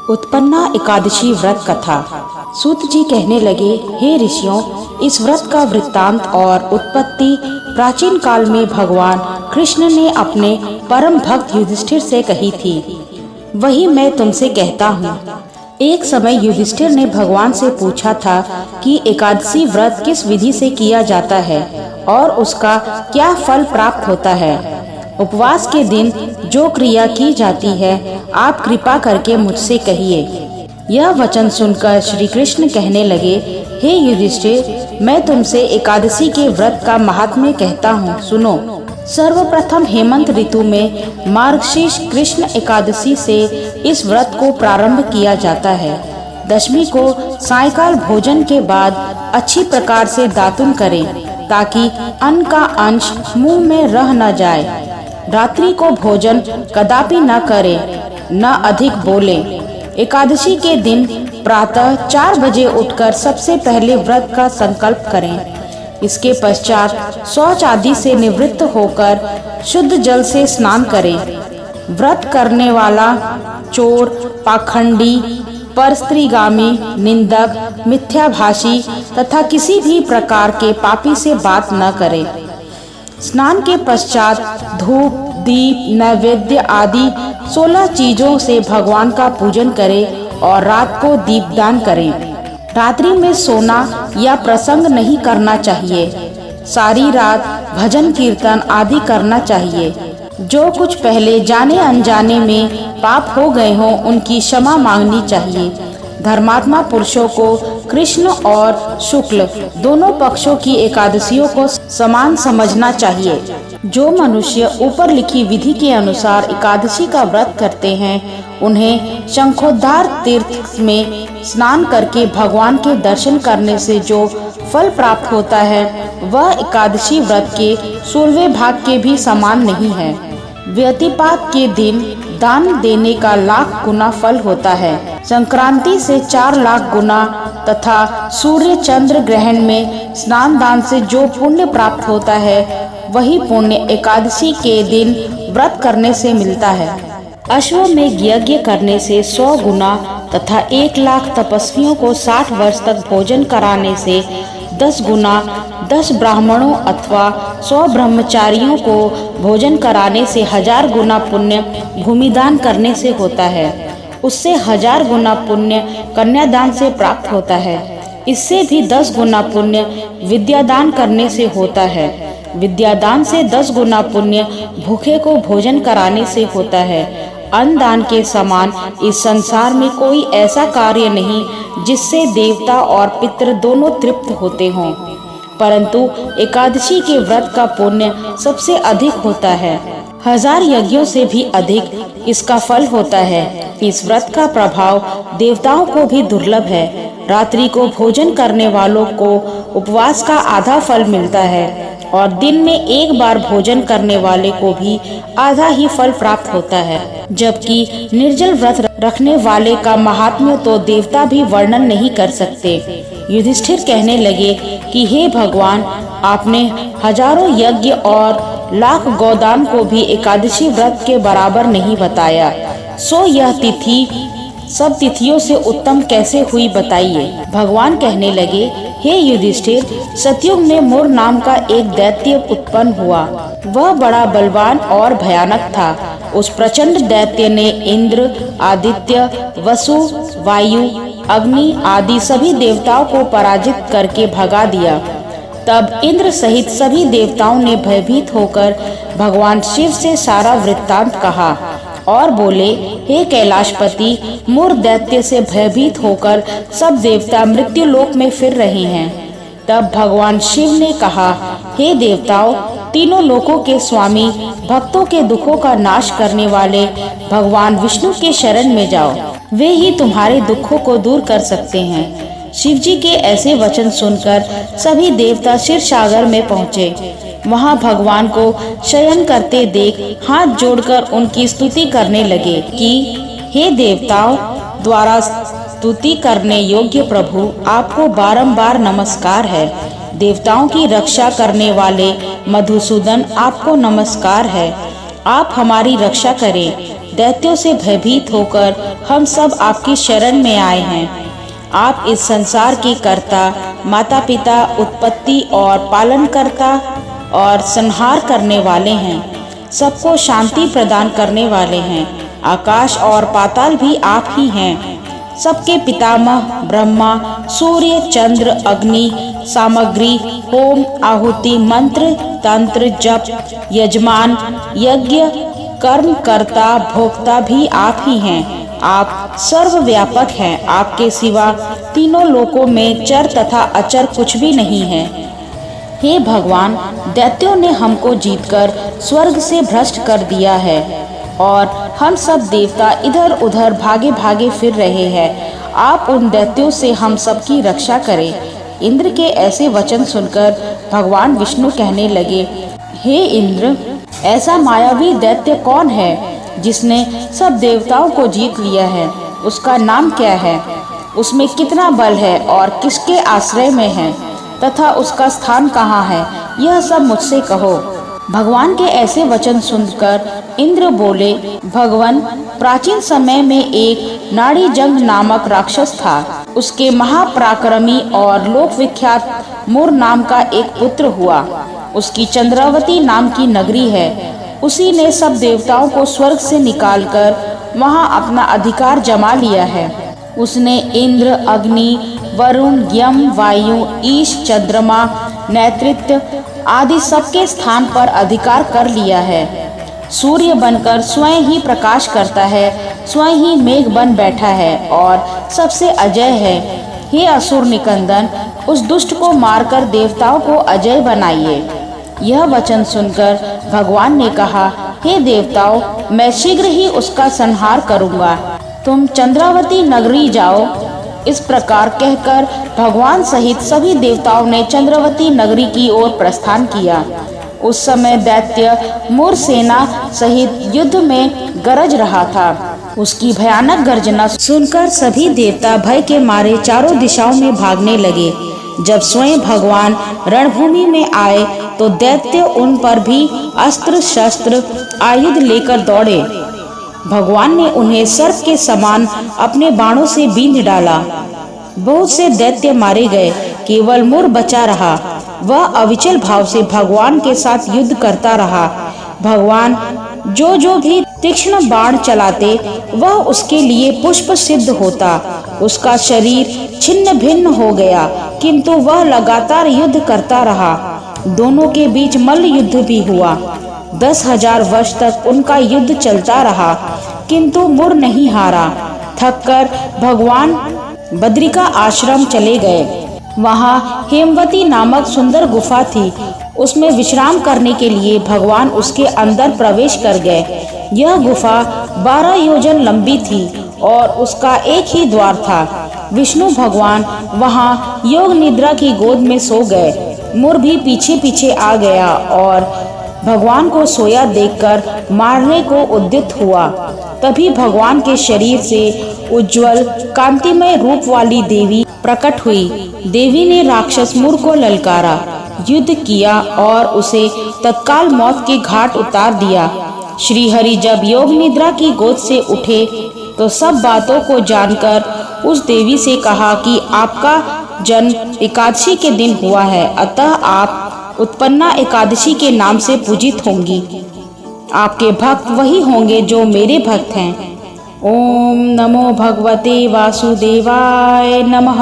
उत्पन्ना एकादशी व्रत कथा। सूत जी कहने लगे, हे ऋषियों, इस व्रत का वृत्तांत और उत्पत्ति प्राचीन काल में भगवान कृष्ण ने अपने परम भक्त युधिष्ठिर से कही थी। वही मैं तुमसे कहता हूँ। एक समय युधिष्ठिर ने भगवान से पूछा था कि एकादशी व्रत किस विधि से किया जाता है और उसका क्या फल प्राप्त होता है। उपवास के दिन जो क्रिया की जाती है, आप कृपा करके मुझसे कहिए। यह वचन सुनकर श्री कृष्ण कहने लगे, हे युधिष्ठिर, मैं तुमसे एकादशी के व्रत का महात्म्य कहता हूँ, सुनो। सर्वप्रथम हेमंत ऋतु में मार्गशीर्ष कृष्ण एकादशी से इस व्रत को प्रारंभ किया जाता है। दशमी को सायंकाल भोजन के बाद अच्छी प्रकार से दातुन करें ताकि अन्न का अंश मुंह में रह न जाए। रात्रि को भोजन कदापि न करें, न अधिक बोलें। एकादशी के दिन प्रातः 4 बजे उठकर सबसे पहले व्रत का संकल्प करें। इसके पश्चात शौच आदि से निवृत्त होकर शुद्ध जल से स्नान करें। व्रत करने वाला चोर, पाखंडी, परस्त्रीगामी, निंदक, मिथ्याभाषी तथा किसी भी प्रकार के पापी से बात न करे। स्नान के पश्चात धूप, दीप, नैवेद्य आदि 16 चीजों से भगवान का पूजन करें और रात को दीपदान करें। रात्रि में सोना या प्रसंग नहीं करना चाहिए। सारी रात भजन कीर्तन आदि करना चाहिए। जो कुछ पहले जाने अनजाने में पाप हो गए हों, उनकी क्षमा मांगनी चाहिए। धर्मात्मा पुरुषों को कृष्ण और शुक्ल दोनों पक्षों की एकादशियों को समान समझना चाहिए। जो मनुष्य ऊपर लिखी विधि के अनुसार एकादशी का व्रत करते हैं, उन्हें शंखोद्धार तीर्थ में स्नान करके भगवान के दर्शन करने से जो फल प्राप्त होता है, वह एकादशी व्रत के 16वें भाग के भी समान नहीं है। व्यतिपात के दिन दान देने का लाख गुना फल होता है। संक्रांति से 4 लाख गुना तथा सूर्य चंद्र ग्रहण में स्नान दान से जो पुण्य प्राप्त होता है, वही पुण्य एकादशी के दिन व्रत करने से मिलता है। अश्वमेध यज्ञ करने से 100 गुना तथा 1 लाख तपस्वियों को 60 वर्ष तक भोजन कराने से 10 गुना, 10 ब्राह्मणों अथवा 100 ब्रह्मचारियों को भोजन कराने से 1000 गुना पुण्य भूमिदान करने से होता है। उससे 1000 गुना पुण्य कन्यादान से प्राप्त होता है। इससे भी 10 गुना पुण्य विद्यादान करने से होता है। विद्यादान से 10 गुना पुण्य भूखे को भोजन कराने से होता है। अन्नदान के समान इस संसार में कोई ऐसा कार्य नहीं जिससे देवता और पितृ दोनों तृप्त होते हों, परंतु एकादशी के व्रत का पुण्य सबसे अधिक होता है। 1000 यज्ञों से भी अधिक इसका फल होता है। इस व्रत का प्रभाव देवताओं को भी दुर्लभ है। रात्रि को भोजन करने वालों को उपवास का आधा फल मिलता है और दिन में एक बार भोजन करने वाले को भी आधा ही फल प्राप्त होता है। जबकि निर्जल व्रत रखने वाले का महात्म्य तो देवता भी वर्णन नहीं कर सकते। युधिष्ठिर कहने लगे कि हे भगवान, आपने हजारों यज्ञ और लाख गोदान को भी एकादशी व्रत के बराबर नहीं बताया, सो यह तिथि सब तिथियों से उत्तम कैसे हुई, बताइए। भगवान कहने लगे, हे युधिष्ठिर, सतयुग में मुर नाम का एक दैत्य उत्पन्न हुआ। वह बड़ा बलवान और भयानक था। उस प्रचंड दैत्य ने इंद्र, आदित्य, वसु, वायु, अग्नि आदि सभी देवताओं को पराजित करके भगा दिया। तब इंद्र सहित सभी देवताओं ने भयभीत होकर भगवान शिव से सारा वृत्तांत कहा और बोले, हे कैलाशपति, मुर दैत्य से भयभीत होकर सब देवता मृत्यु लोक में फिर रहे हैं। तब भगवान शिव ने कहा, हे देवताओं, तीनों लोकों के स्वामी, भक्तों के दुखों का नाश करने वाले भगवान विष्णु के शरण में जाओ। वे ही तुम्हारे दुखों को दूर कर सकते हैं। शिव जी के ऐसे वचन सुनकर सभी देवता क्षीर सागर में पहुँचे। वहाँ भगवान को शयन करते देख हाथ जोड़कर उनकी स्तुति करने लगे कि हे देवताओं द्वारा स्तुति करने योग्य प्रभु, आपको बारंबार नमस्कार है। देवताओं की रक्षा करने वाले मधुसूदन, आपको नमस्कार है। आप हमारी रक्षा करें। दैत्यों से भयभीत होकर हम सब आपकी शरण में आए हैं। आप इस संसार के कर्ता, माता पिता, उत्पत्ति और पालन करता और संहार करने वाले हैं। सबको शांति प्रदान करने वाले हैं। आकाश और पाताल भी आप ही हैं। सबके पितामह ब्रह्मा, सूर्य, चंद्र, अग्नि, सामग्री, होम, आहुति, मंत्र, तंत्र, जप, यजमान, यज्ञ, कर्म कर्ता, भोक्ता भी आप ही हैं। आप सर्वव्यापक हैं। आपके सिवा तीनों लोकों में चर तथा अचर कुछ भी नहीं है। हे भगवान, दैत्यों ने हमको जीतकर स्वर्ग से भ्रष्ट कर दिया है और हम सब देवता इधर उधर भागे भागे फिर रहे हैं। आप उन दैत्यों से हम सब की रक्षा करें। इंद्र के ऐसे वचन सुनकर भगवान विष्णु कहने लगे, हे इंद्र, ऐसा मायावी दैत्य कौन है जिसने सब देवताओं को जीत लिया है? उसका नाम क्या है? उसमें कितना बल है और किसके आश्रय में है तथा उसका स्थान कहाँ है? यह सब मुझसे कहो। भगवान के ऐसे वचन सुनकर इंद्र बोले, भगवान, प्राचीन समय में एक नाड़ीजंग नामक राक्षस था। उसके महापराक्रमी और लोक विख्यात मुर नाम का एक पुत्र हुआ। उसकी चंद्रावती नाम की नगरी है। उसी ने सब देवताओं को स्वर्ग से निकालकर वहां अपना अधिकार जमा लिया है। उसने इंद्र, अग्नि, वरुण, यम, वायु, ईश, चंद्रमा, नेतृत्व आदि सबके स्थान पर अधिकार कर लिया है। सूर्य बनकर स्वयं ही प्रकाश करता है, स्वयं ही मेघ बन बैठा है और सबसे अजय है। हे असुर निकंदन, उस दुष्ट को मारकर देवताओं को अजय बनाइए। यह वचन सुनकर भगवान ने कहा, हे देवताओं, मैं शीघ्र ही उसका संहार करूंगा। तुम चंद्रावती नगरी जाओ। इस प्रकार कहकर भगवान सहित सभी देवताओं ने चंद्रावती नगरी की ओर प्रस्थान किया। उस समय दैत्य मुर सेना सहित युद्ध में गरज रहा था। उसकी भयानक गर्जना सुनकर सभी देवता भय के मारे चारों दिशाओं में भागने लगे। जब स्वयं भगवान रणभूमि में आए तो दैत्य उन पर भी अस्त्र शस्त्र आयुध लेकर दौड़े। भगवान ने उन्हें सर्प के समान अपने बाणों से बींध डाला। बहुत से दैत्य मारे गए, केवल मुर बचा रहा। वह अविचल भाव से भगवान के साथ युद्ध करता रहा। भगवान जो भी तीक्ष्ण बाण चलाते वह उसके लिए पुष्प सिद्ध होता। उसका शरीर छिन्न भिन्न हो गया, किंतु वह लगातार युद्ध करता रहा। दोनों के बीच मल्ल युद्ध भी हुआ। 10,000 वर्ष तक उनका युद्ध चलता रहा, किंतु मुर नहीं हारा। थककर भगवान बद्रिका आश्रम चले गए। वहाँ हेमवती नामक सुंदर गुफा थी। उसमें विश्राम करने के लिए भगवान उसके अंदर प्रवेश कर गए। यह गुफा 12 योजन लंबी थी और उसका एक ही द्वार था। विष्णु भगवान वहाँ योग निद्रा की गोद में सो गए। मुर भी पीछे पीछे आ गया और भगवान को सोया देखकर मारने को उद्यत हुआ। तभी भगवान के शरीर से उज्जवल कांतिमय रूप वाली देवी प्रकट हुई। देवी ने राक्षस मुर को ललकारा, युद्ध किया और उसे तत्काल मौत के घाट उतार दिया। श्री हरि जब योग निद्रा की गोद से उठे तो सब बातों को जानकर उस देवी से कहा कि आपका जन्म एकादशी के दिन हुआ है, अतः आप उत्पन्ना एकादशी के नाम से पूजित होंगी। आपके भक्त वही होंगे जो मेरे भक्त हैं। ओम नमो भगवते वासुदेवाय नमः।